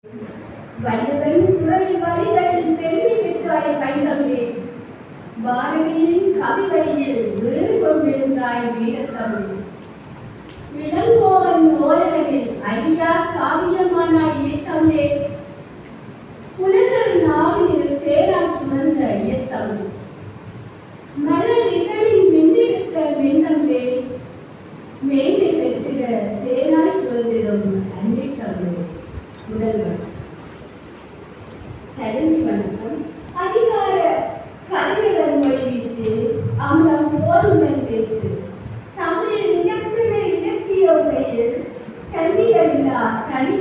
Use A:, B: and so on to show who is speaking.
A: வள்ளுவன் குரல் வரிகளில் பெருமை பெற்றாய் பைந்தமிழே. பாரதியின் கவி வரியில் வேறு கொண்டிருந்தாய் வீரத்தமிழ். இளங்கோவன் நூலகரில் அழியா காவியமானாய் இயத்தமிழே. உலகர் நாவினில் தேரால் சுமந்த இயத்தமிழ். மலர் இதழின் மின்றி பெற்ற மின்னம்பே. மேன்மை பெற்றிட தேனாய் சுழந்திடும் அன்னை தமிழ். முதல்வர் தலைமை வணக்கம். அதிகார கலைஞர் மொழி வீச்சு அமலம் போதுமன் பேச்சு. தமிழில் இலக்கண இலக்கிய உரையில் கல்விகளில்லா தனி